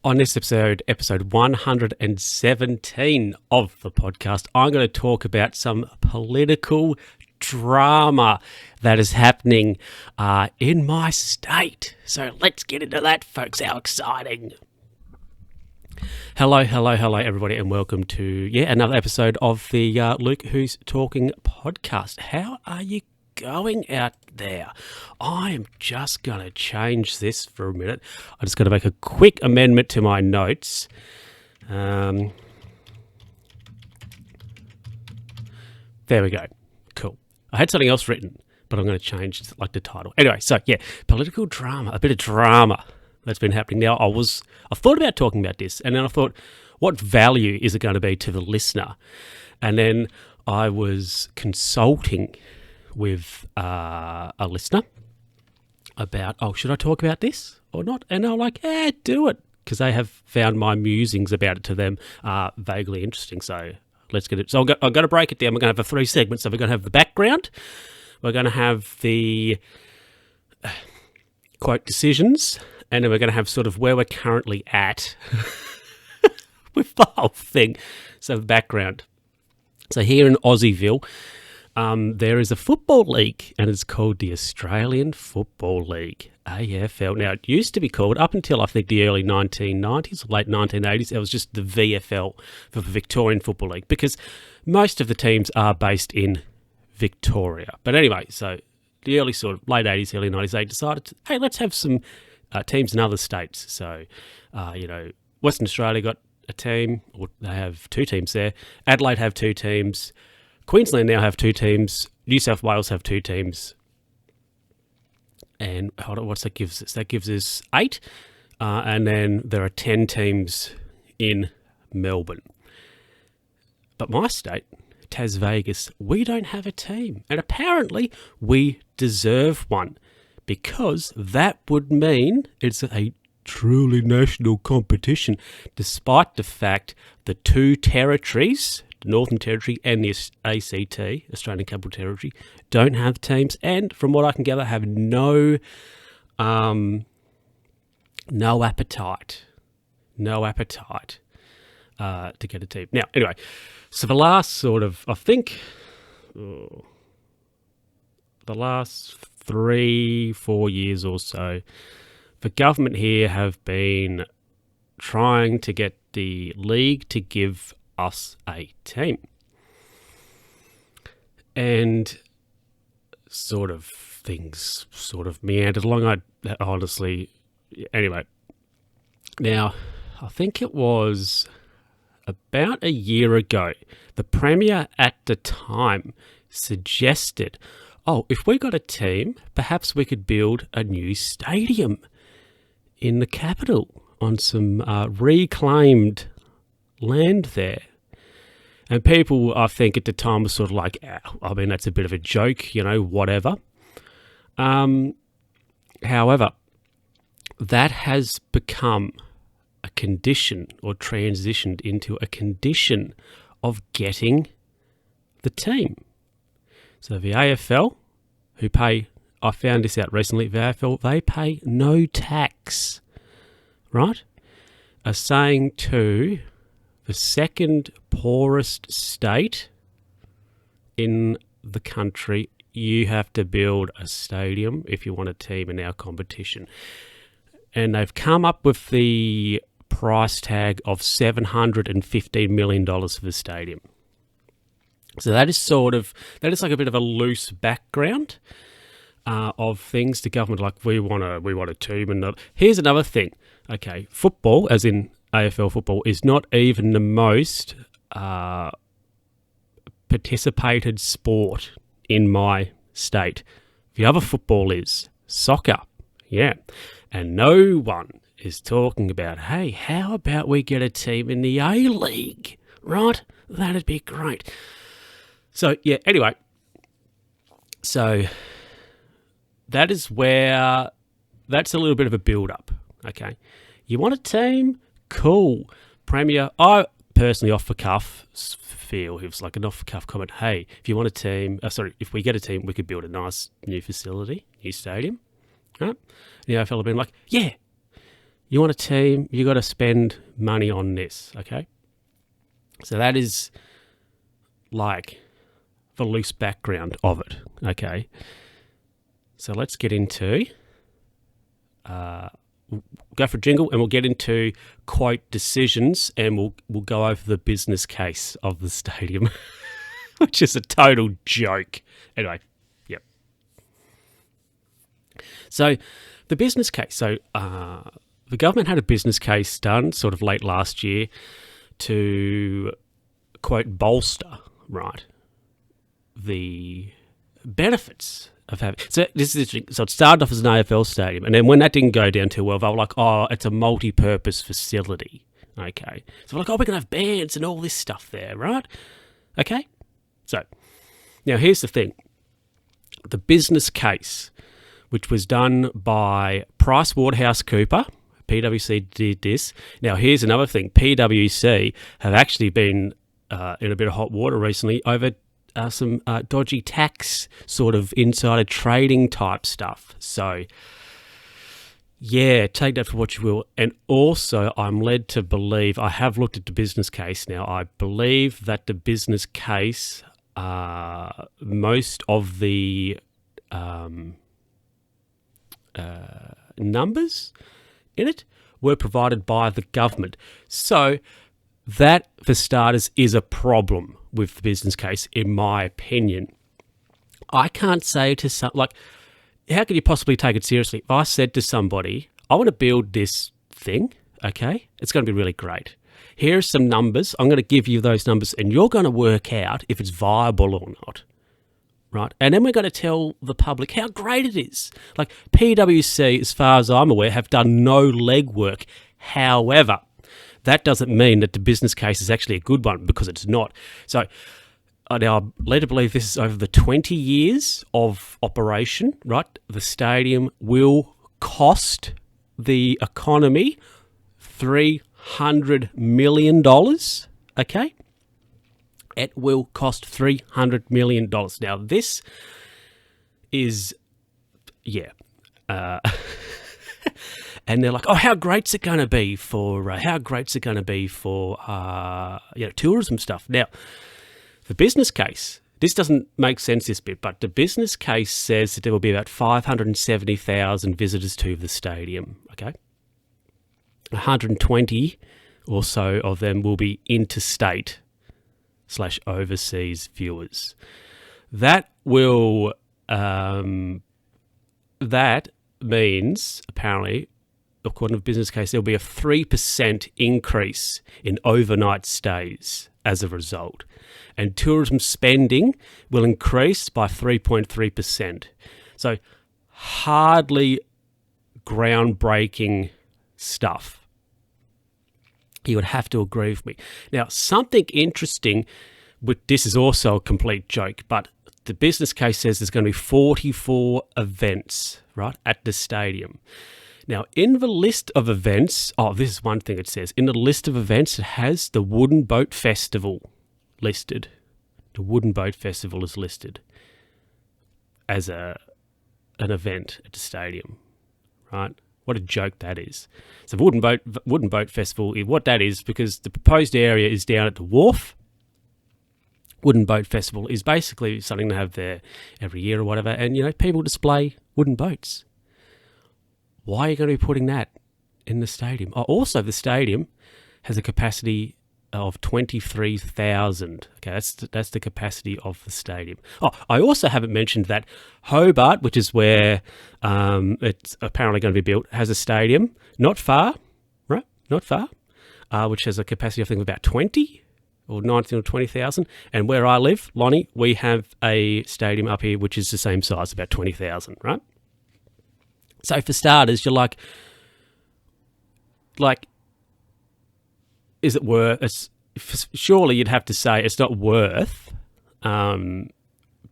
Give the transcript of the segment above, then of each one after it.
On this episode 117 of the podcast, I'm going to talk about some political drama that is happening in my state. So let's get into that, folks. How exciting. Hello, everybody, and welcome to another episode of the Luke Who's Talking podcast. How are you going out there? I am just going to change this for a minute. I'm just going to make a quick amendment to my notes. There we go. Cool. I had something else written, but I'm going to change the title. Anyway, so political drama, a bit of drama that's been happening now. I thought about talking about this, and then I thought, what value is it going to be to the listener? And then I was consulting with a listener about, should I talk about this or not? And they're like, do it, because they have found my musings about it to them vaguely interesting. So let's get it. So I'm going to break it down. We're going to have 3 segments. So we're going to have the background. We're going to have the quote decisions, and then we're going to have sort of where we're currently at with the whole thing. So the background. So here in Aussieville, there is a football league, and it's called the Australian Football League, AFL. Now, it used to be called, up until I think the early 1990s or late 1980s, it was just the VFL, for the Victorian Football League, because most of the teams are based in Victoria. But anyway, so the early sort of late 80s, early 90s, they decided, hey, let's have some teams in other states. So, Western Australia got a team, or they have 2 teams there. Adelaide have 2 teams. Queensland now have 2 teams. New South Wales have 2 teams. And hold on, what's that gives us? That gives us 8. And then there are 10 teams in Melbourne. But my state, Tas Vegas, we don't have a team. And apparently we deserve one, because that would mean it's a truly national competition, despite the fact the 2 territories, the Northern Territory and the ACT, Australian Capital Territory, don't have teams, and from what I can gather, have no appetite to get a team. Now, anyway, so the last sort of, I think, the last 3-4 years or so, the government here have been trying to get the league to give us a team, and sort of things sort of meandered along. Anyway, now I think it was about a year ago, the Premier at the time suggested, if we got a team, perhaps we could build a new stadium in the capital on some reclaimed land there. And people, I think, at the time were sort of like, that's a bit of a joke, whatever. However, that has become a condition, or transitioned into a condition, of getting the team. So the AFL, who pay, I found this out recently, the AFL, they pay no tax, right? Are saying to the second poorest state in the country, you have to build a stadium if you want a team in our competition. And they've come up with the price tag of $715 million for the stadium. So that is like a bit of a loose background of things. The government, like, we want a team. And here's another thing. Okay, football, as in AFL football, is not even the most participated sport in my state. The other football is soccer, and no one is talking about, hey, how about we get a team in the A-League, right? That'd be great. So, anyway, so that's a little bit of a build-up, okay? You want a team? Cool. Premier, I personally, off the cuff, feel it was like an off the cuff comment. Hey, if you want a team, if we get a team, we could build a nice new facility, new stadium. Right? The AFL have been like, You want a team, you got to spend money on this, okay? So that is like the loose background of it, okay? So let's get into, we'll go for a jingle and we'll get into quote decisions, and we'll go over the business case of the stadium, which is a total joke. Anyway, yep. So the business case. So the government had a business case done sort of late last year to, quote, bolster, right, the benefits of having... So this is interesting. So it started off as an AFL stadium, and then when that didn't go down too well, they were like, oh, it's a multi-purpose facility. Okay. So we're like, oh, we're going to have bands and all this stuff there, right? Okay. So now here's the thing. The business case, which was done by PricewaterhouseCoopers, PwC did this. Now, here's another thing. PwC have actually been in a bit of hot water recently over some dodgy tax sort of insider trading type stuff. So, yeah, take that for what you will. And also, I'm led to believe, I have looked at the business case now, I believe that the business case, most of the numbers in it were provided by the government. So that, for starters, is a problem with the business case, in my opinion. I can't say to some, like, how could you possibly take it seriously? If I said to somebody, I want to build this thing, okay, it's going to be really great. Here are some numbers. I'm going to give you those numbers, and you're going to work out if it's viable or not. Right, and then we're going to tell the public how great it is. Like, PwC, as far as I'm aware, have done no legwork. However, that doesn't mean that the business case is actually a good one, because it's not. So now I'm led to believe this is over the 20 years of operation, right? The stadium will cost the economy $300 million, okay? It will cost $300 million. Now, this is, yeah. And they're like, oh, how great's it going to be for, tourism stuff. Now, the business case, this doesn't make sense, this bit, but the business case says that there will be about 570,000 visitors to the stadium, okay? 120 or so of them will be interstate / overseas viewers. That will, that means, apparently, according to the business case, there'll be a 3% increase in overnight stays as a result. And tourism spending will increase by 3.3%. So hardly groundbreaking stuff. You would have to agree with me. Now, something interesting, but this is also a complete joke, but the business case says there's going to be 44 events, right, at the stadium. Now, in the list of events, oh, this is one thing it says. In the list of events, it has the Wooden Boat Festival listed. The Wooden Boat Festival is listed as an event at the stadium, right? What a joke that is. So Wooden Boat Festival, what that is, because the proposed area is down at the wharf. Wooden Boat Festival is basically something to have there every year or whatever, and, you know, people display wooden boats. Why are you going to be putting that in the stadium? Oh, also, the stadium has a capacity of 23,000. Okay, that's the capacity of the stadium. Oh, I also haven't mentioned that Hobart, which is where it's apparently going to be built, has a stadium not far, right? Not far, which has a capacity, I think, of about 20 or 19 or 20,000. And where I live, Lonnie, we have a stadium up here which is the same size, about 20,000, right? So for starters, you're like, is it worth? Surely you'd have to say it's not worth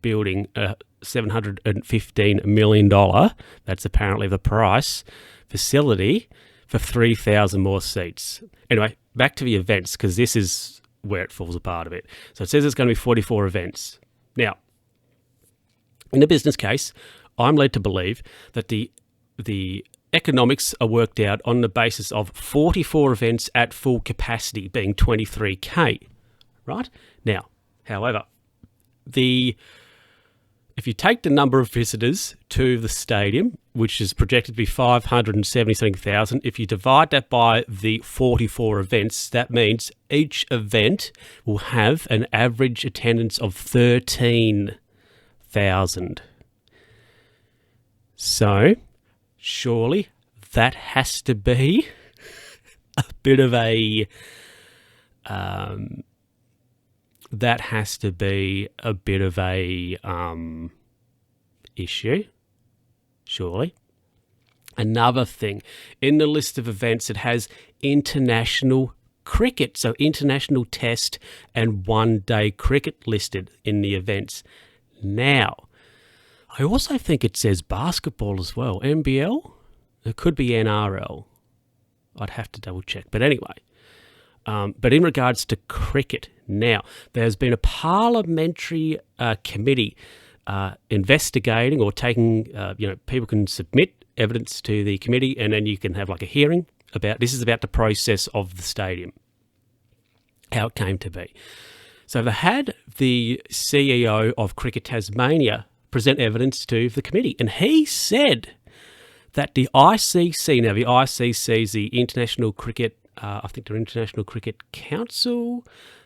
building a $715 million, that's apparently the price, facility for 3,000 more seats. Anyway, back to the events, because this is where it falls apart a bit. So it says it's going to be 44 events. Now, in the business case, I'm led to believe that the economics are worked out on the basis of 44 events at full capacity, being 23K, right? Now, however, if you take the number of visitors to the stadium, which is projected to be 570,000, if you divide that by the 44 events, that means each event will have an average attendance of 13,000. So, surely that has to be a bit of a issue, surely. Another thing, in the list of events, it has international cricket, so international test and one-day cricket listed in the events. Now, I also think it says basketball as well, NBL. It could be NRL. I'd have to double check, but anyway. But in regards to cricket, now, there's been a parliamentary committee investigating or taking, people can submit evidence to the committee and then you can have like a hearing about, this is about the process of the stadium, how it came to be. So they had the CEO of Cricket Tasmania present evidence to the committee, and he said that the ICC, now the ICC is the International Cricket, I think they're International Cricket Council,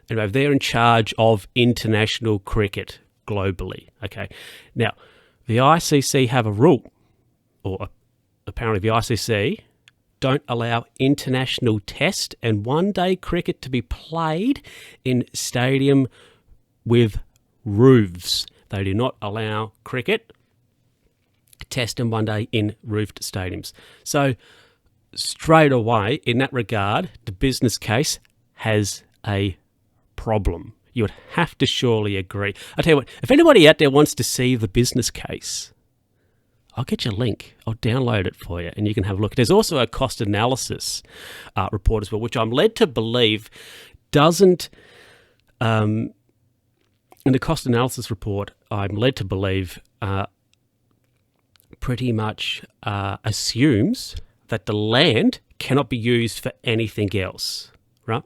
anyway, they're in charge of international cricket globally, okay? Now, the ICC have a rule, or apparently the ICC don't allow international test and one-day cricket to be played in stadium with roofs. They do not allow cricket, test and one day in roofed stadiums. So straight away, in that regard, the business case has a problem. You would have to surely agree. I tell you what, if anybody out there wants to see the business case, I'll get you a link. I'll download it for you and you can have a look. There's also a cost analysis report as well, which I'm led to believe doesn't... in the cost analysis report, I'm led to believe pretty much assumes that the land cannot be used for anything else, right?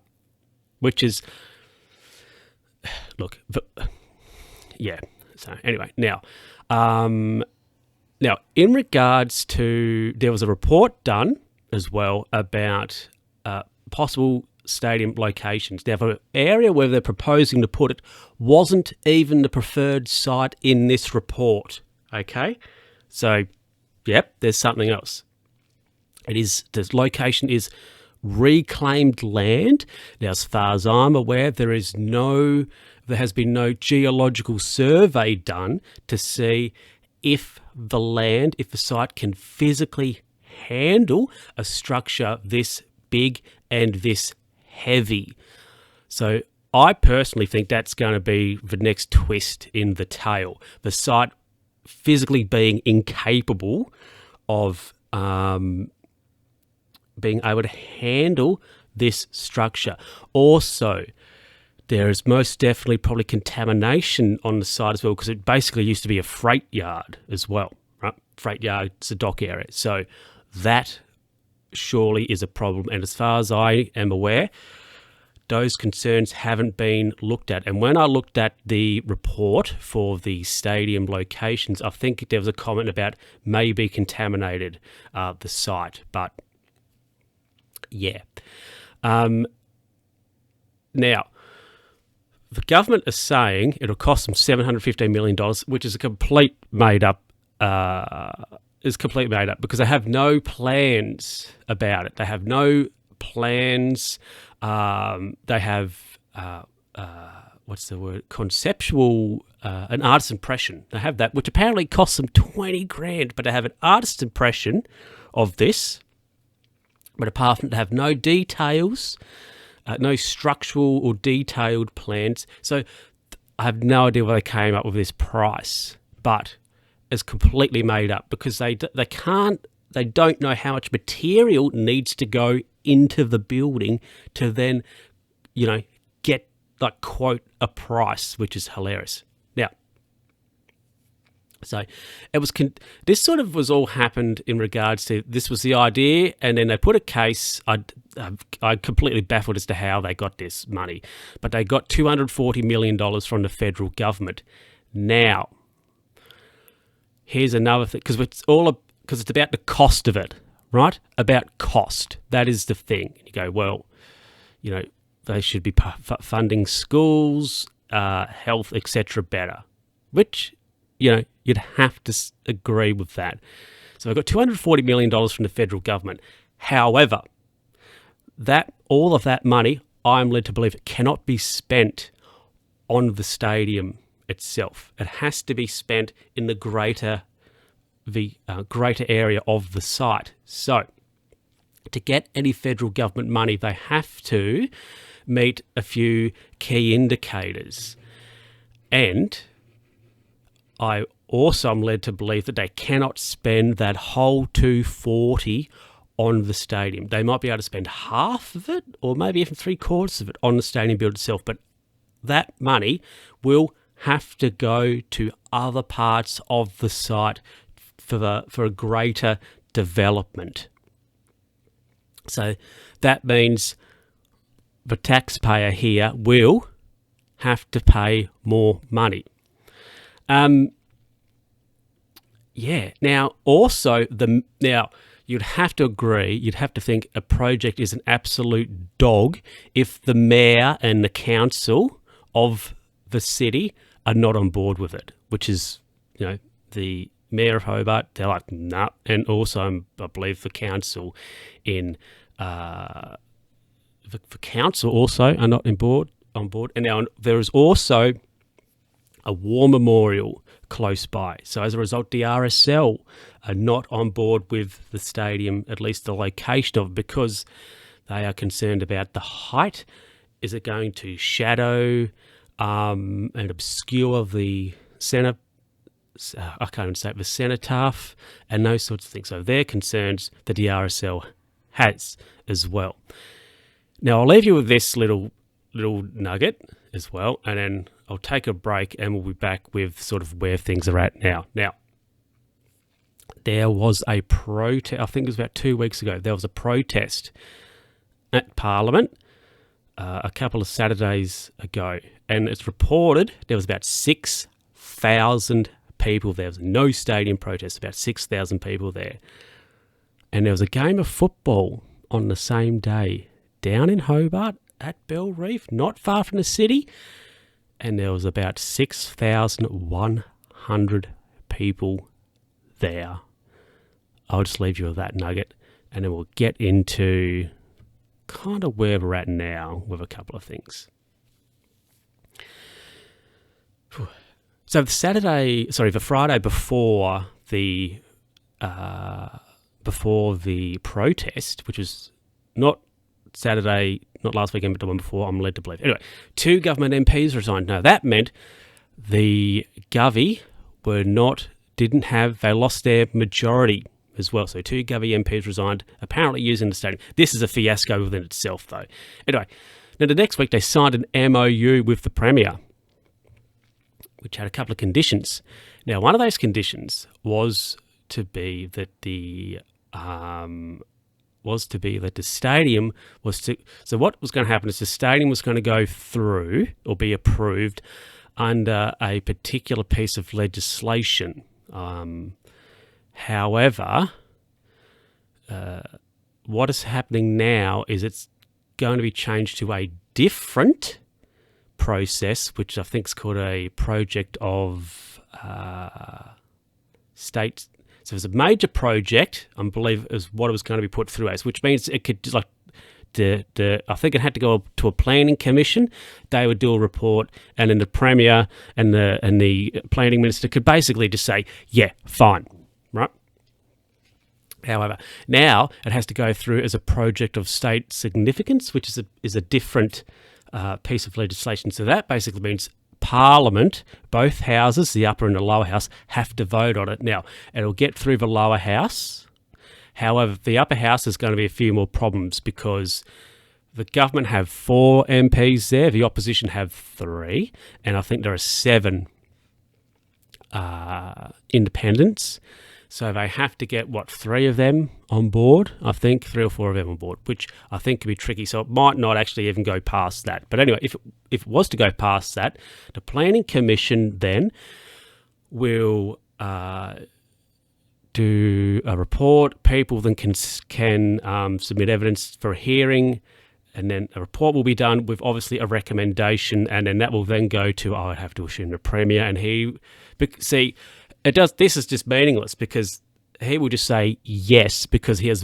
Which is, look, yeah. So anyway, now in regards to, there was a report done as well about possible stadium locations. Now, for an area where they're proposing to put it wasn't even the preferred site in this report, okay? So, yep, there's something else. The location is reclaimed land. Now, as far as I'm aware, there has been no geological survey done to see if the site can physically handle a structure this big and this heavy. So I personally think that's going to be the next twist in the tale. The site physically being incapable of being able to handle this structure. Also, there is most definitely probably contamination on the site as well, because it basically used to be a freight yard as well, right? Freight yard, it's a dock area. So that surely is a problem. And as far as I am aware, those concerns haven't been looked at. And when I looked at the report for the stadium locations, I think there was a comment about maybe contaminated the site. But yeah. Now, the government is saying it'll cost them $715 million, which is a complete made up because they have no plans about it. They have no plans. They have, what's the word? Conceptual, an artist's impression. They have that, which apparently costs them $20,000, but they have an artist's impression of this. But apart from that, they have no details, no structural or detailed plans. So I have no idea where they came up with this price, but it's completely made up because they don't know how much material needs to go into the building to then, get, like, quote, a price, which is hilarious. Now, So it was this sort of was all happened in regards to this was the idea, and then they put a case. I'm completely baffled as to how they got this money, but they got $240 million from the federal government. Now, here's another thing, because it's about the cost of it, right? About cost. That is the thing. You go, well, they should be funding schools, health, etc. better, which, you'd have to agree with that. So I've got $240 million from the federal government. However, all of that money, I'm led to believe, it cannot be spent on the stadium itself. It has to be spent in the greater area of the site. So to get any federal government money, they have to meet a few key indicators. And I also am led to believe that they cannot spend that whole 240 on the stadium. They might be able to spend half of it, or maybe even 3/4 of it on the stadium build itself, but that money will have to go to other parts of the site for a greater development. So that means the taxpayer here will have to pay more money. Now, also, you'd have to agree, you'd have to think a project is an absolute dog if the mayor and the council of the city are not on board with it, which is, the mayor of Hobart, they're like, nah. And also, I believe the council the council also are not on board. And now there is also a war memorial close by. So as a result, the RSL are not on board with the stadium, at least the location of it, because they are concerned about the height. Is it going to shadow and obscure the centre? I can't even say it, the cenotaph and those sorts of things. So they're concerns that the RSL has as well. Now I'll leave you with this little nugget as well, and then I'll take a break and we'll be back with sort of where things are at now. Now, there was a protest, I think it was about 2 weeks ago, there was a protest at Parliament a couple of Saturdays ago, and it's reported there was about 6,000 people there. There was no stadium protest, about 6,000 people there. And there was a game of football on the same day down in Hobart at Bell Reef, not far from the city, and there was about 6,100 people there. I'll just leave you with that nugget, and then we'll get into kind of where we're at now with a couple of things. So the Friday before the protest, which was not Saturday, not last weekend, but the one before, I'm led to believe. Anyway, 2 government MPs resigned. Now, that meant the Govey they lost their majority as well. So 2 Govey MPs resigned, apparently using the stadium. This is a fiasco within itself, though. Anyway, now the next week they signed an MOU with the Premier, which had a couple of conditions. Now, one of those conditions was to be that the stadium was to... So what was going to happen is the stadium was going to go through or be approved under a particular piece of legislation. However, what is happening now is it's going to be changed to a different process, which I think is called a project of state. So it's a major project, I believe, is what it was going to be put through as, which means it could I think it had to go to a planning commission. They would do a report, and then the Premier and the planning minister could basically just say, yeah, fine, right? However, now it has to go through as a project of state significance, which is a different piece of legislation. So that basically means Parliament, both houses, the upper and the lower house, have to vote on it. Now, it'll get through the lower house. However, the upper house is going to be a few more problems because the government have 4 MPs there, the opposition have 3, and I think there are 7 independents. So they have to get, 3 of them on board? I think 3 or 4 of them on board, which I think could be tricky. So it might not actually even go past that. But anyway, if it was to go past that, the Planning Commission then will do a report. People then can submit evidence for a hearing, and then a report will be done with obviously a recommendation, and then that will then go to, I have to assume, the Premier, and this is just meaningless because he will just say yes because he has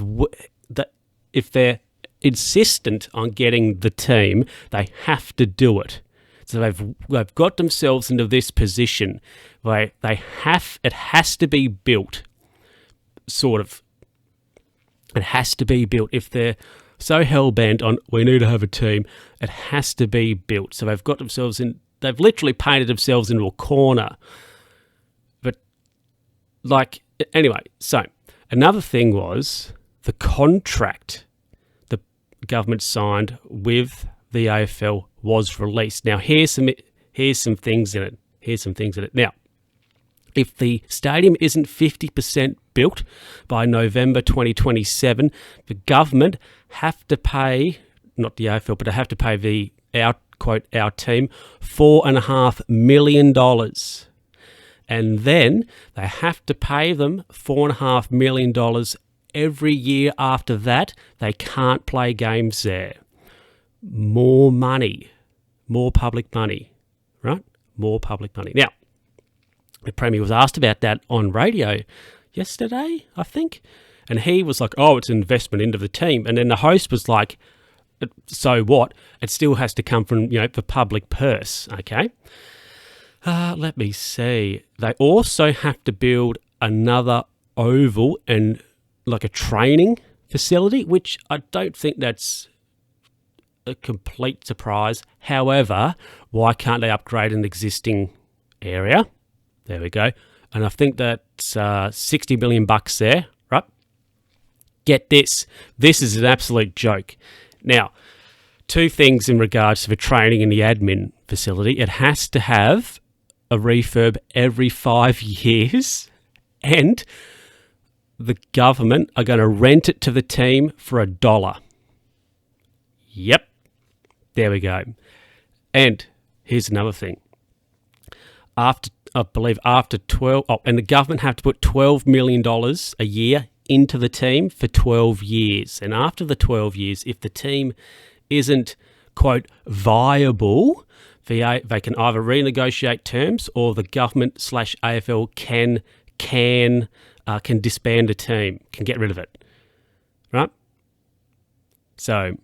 if they're insistent on getting the team, they have to do it. So they've got themselves into this position where it has to be built, sort of. It has to be built. If they're so hell-bent on, we need to have a team, it has to be built. So they've literally painted themselves into a corner. Anyway, so another thing was the contract the government signed with the AFL was released. Now, here's some things in it. Now, if the stadium isn't 50% built by November 2027, the government have to pay, not the AFL, but they have to pay our team $4.5 million. And then they have to pay them $4.5 million every year after that. They can't play games there. More money, more public money, right? More public money. Now, the Premier was asked about that on radio yesterday, I think. And he was like, it's an investment into the team. And then the host was like, so what? It still has to come from, the public purse, okay? Let me see. They also have to build another oval and like a training facility, which I don't think that's a complete surprise. However, why can't they upgrade an existing area? There we go. And I think that's $60 million there, right? Get this. This is an absolute joke. Now, 2 things in regards to the training and the admin facility. It has to have a refurb every 5 years, and the government are going to rent it to the team for $1. Yep, there we go. And here's another thing. After 12, and the government have to put $12 million a year into the team for 12 years. And after the 12 years, if the team isn't, quote, viable, they can either renegotiate terms, or the government/AFL can disband a team, can get rid of it, right? So,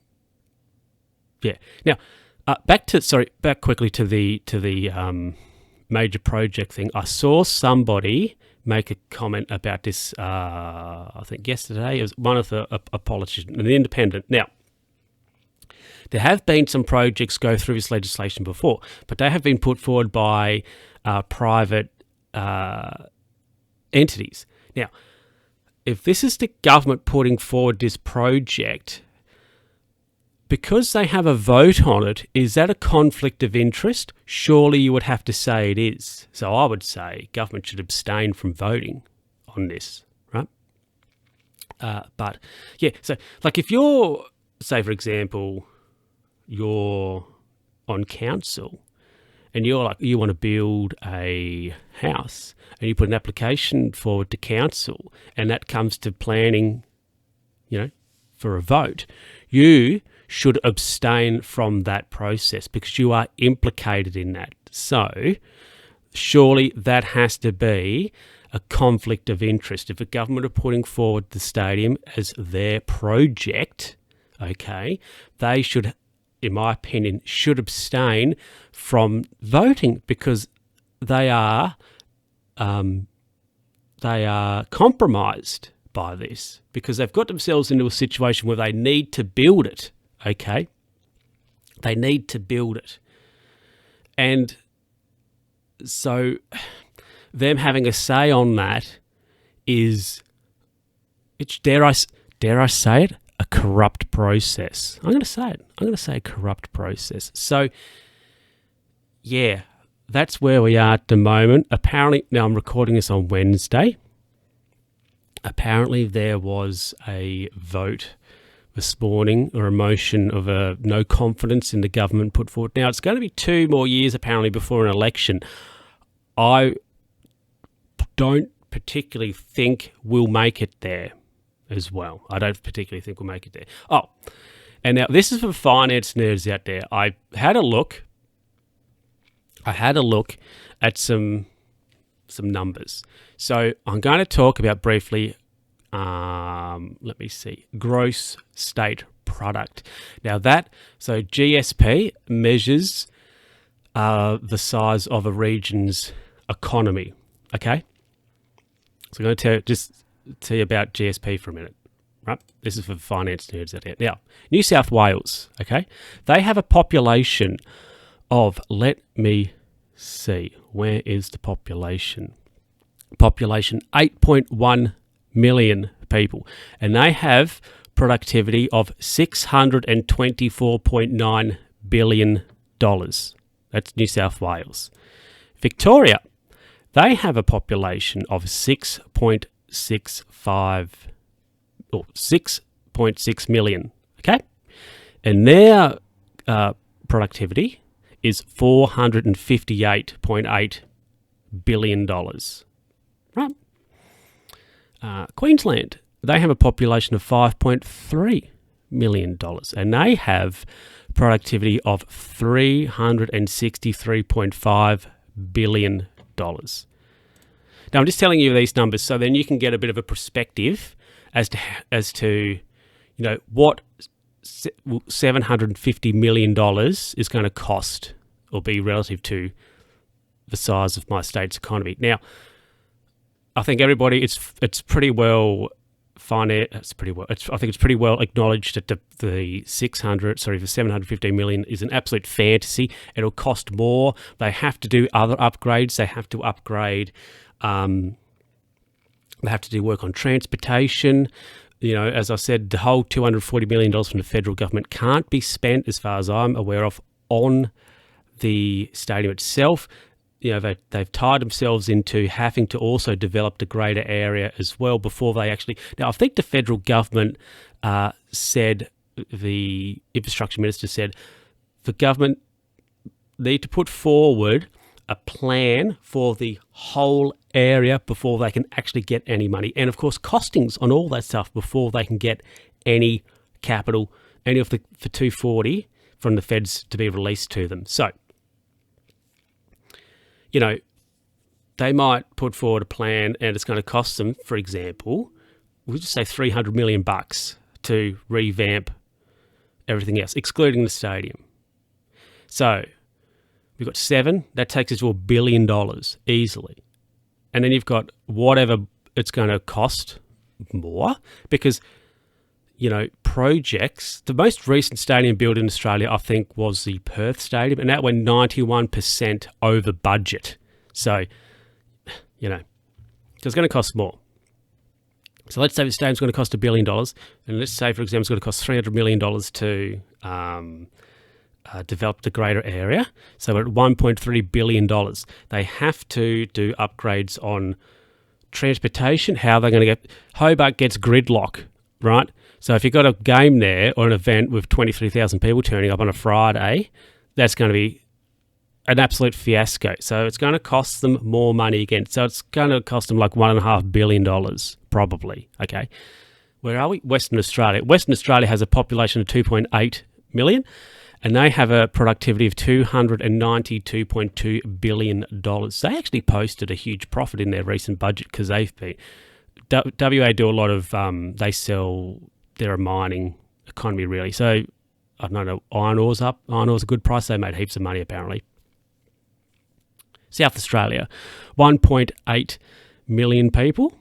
yeah. Now, back quickly to the major project thing. I saw somebody make a comment about this. I think yesterday. It was one of a politician, an independent. Now, there have been some projects go through this legislation before, but they have been put forward by private entities. Now, if this is the government putting forward this project, because they have a vote on it, is that a conflict of interest? Surely you would have to say it is. So I would say government should abstain from voting on this, right? But yeah, so like if you're, say for example, you're on council and you want to build a house and you put an application forward to council and that comes to planning, for a vote, you should abstain from that process because you are implicated in that. So surely that has to be a conflict of interest. If the government are putting forward the stadium as their project, okay, they should, in my opinion, should abstain from voting because they are compromised by this because they've got themselves into a situation where they need to build it, okay? They need to build it. And so them having a say on that is, dare I say it, a corrupt process. I'm going to say it. I'm going to say a corrupt process. So, yeah, that's where we are at the moment. Apparently, now I'm recording this on Wednesday. Apparently, there was a vote this morning, or a motion of a no confidence in the government put forward. Now, it's going to be 2 more years apparently before an election. I don't particularly think we'll make it there as well. I don't particularly think we'll make it there. Oh, and now this is for finance nerds out there. I had a look at some numbers. So I'm going to talk about briefly, let me see, gross state product. Now so GSP measures the size of a region's economy, okay? So I'm going to tell you about GSP for a minute, right? This is for finance nerds out there. Now, New South Wales, okay? They have a population of, let me see, where is the population? Population 8.1 million people, and they have productivity of $624.9 billion. That's New South Wales. Victoria, they have a population of 6.6 million, okay? And their productivity is $458.8 billion. Right. Queensland, they have a population of $5.3 million, and they have productivity of $363.5 billion. Now, I'm just telling you these numbers so then you can get a bit of a perspective as to what $750 million is going to cost or be relative to the size of my state's economy. Now, I think everybody, it's pretty well financed. I think it's pretty well acknowledged that the 715 million is an absolute fantasy. It'll cost more. They have to do other upgrades. They have to upgrade. They have to do work on transportation. As I said, the whole $240 million from the federal government can't be spent, as far as I'm aware of, on the stadium itself. They've tied themselves into having to also develop the greater area as well before they actually... Now, I think the federal government said, the infrastructure minister said, the government need to put forward a plan for the whole area before they can actually get any money. And, of course, costings on all that stuff before they can get any capital, any of the 240 from the feds to be released to them. So, they might put forward a plan and it's going to cost them, for example, we'll just say $300 million to revamp everything else, excluding the stadium. So we've got 7, that takes us to $1 billion easily. And then you've got whatever it's going to cost more because, projects, the most recent stadium built in Australia, I think, was the Perth Stadium, and that went 91% over budget. So, so it's going to cost more. So let's say the stadium's going to cost $1 billion, and let's say, for example, it's going to cost $300 million to develop the greater area. So we're at $1.3 billion. They have to do upgrades on transportation. How they're going to get... Hobart gets gridlock, right? So if you've got a game there or an event with 23,000 people turning up on a Friday, that's going to be an absolute fiasco. So it's going to cost them more money again. So it's going to cost them like $1.5 billion, probably. Okay. Where are we? Western Australia. Western Australia has a population of 2.8 million, and they have a productivity of $292.2 billion. They actually posted a huge profit in their recent budget because they've been... WA do a lot of... they're a mining economy, really. So, I don't know, iron ore's up. Iron ore's a good price. They made heaps of money, apparently. South Australia, 1.8 million people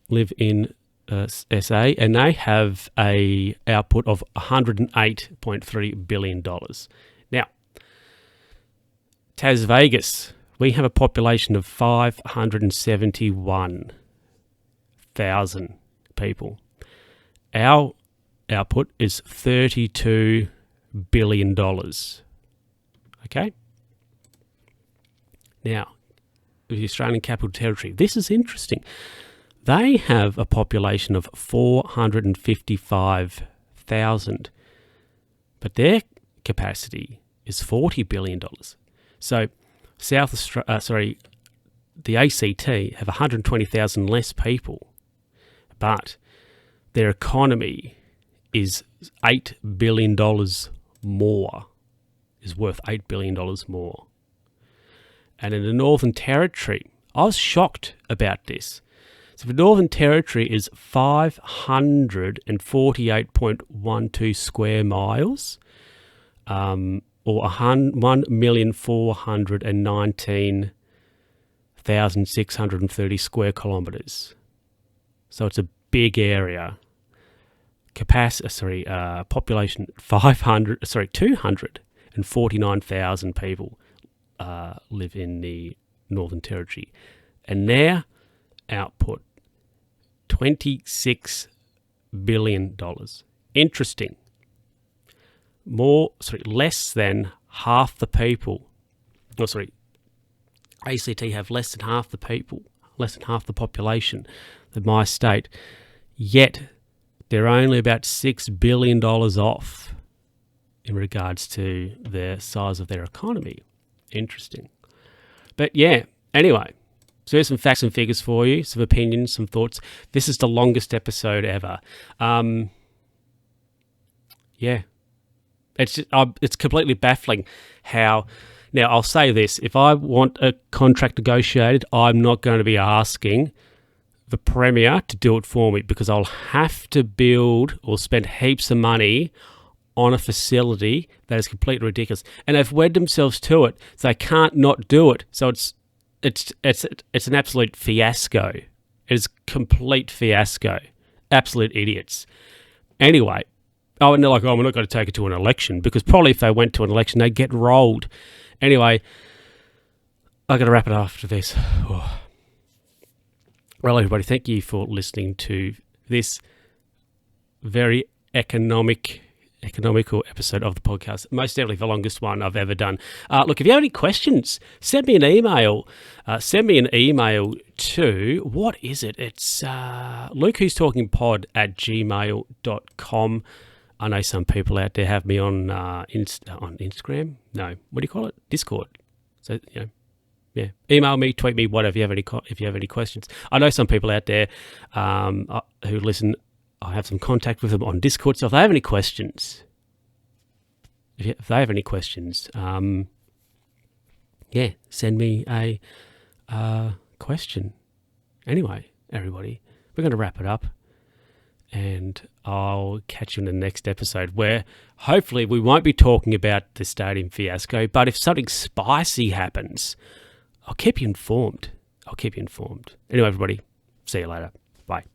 live in SA, and they have a output of $108.3 billion. Now, Tas Vegas, we have a population of 571,000 people. Our output is $32 billion. Okay? Now, the Australian Capital Territory, this is interesting. They have a population of 455,000, but their capacity is $40 billion. So the ACT have 120,000 less people, but their economy is $8 billion more, is worth $8 billion more. And in the Northern Territory, I was shocked about this. So the Northern Territory is 548.12 square miles, or 1,419,630 square kilometres. So it's a big area. Population 249,000 people live in the Northern Territory, and their output $26 billion. Interesting. Less than half the people. ACT have less than half the people, less than half the population than my state. Yet they're only about $6 billion off in regards to the size of their economy. Interesting. But yeah, anyway. So here's some facts and figures for you, some opinions, some thoughts. This is the longest episode ever. It's completely baffling how. Now I'll say this: if I want a contract negotiated, I'm not going to be asking the Premier to do it for me, because I'll have to build or spend heaps of money on a facility that is completely ridiculous, and they've wed themselves to it, so they can't not do it. So it's an absolute fiasco. It is complete fiasco. Absolute idiots. Anyway, and they're like, we're not going to take it to an election, because probably if they went to an election, they'd get rolled. Anyway, I've got to wrap it up after this. Oh. Well, everybody, thank you for listening to this very economical episode of the podcast. Most definitely the longest one I've ever done. Look, if you have any questions, send me an email. To, what is it? It's LukeWho'sTalkingPod@gmail.com. I know some people out there have me on Instagram. No, what do you call it? Discord. So, yeah. Email me, tweet me, whatever. If you have any questions. I know some people out there who listen. I have some contact with them on Discord. So if they have any questions, send me a question. Anyway, everybody, we're going to wrap it up, and I'll catch you in the next episode, where hopefully we won't be talking about the stadium fiasco, but if something spicy happens, I'll keep you informed. Anyway, everybody, see you later. Bye.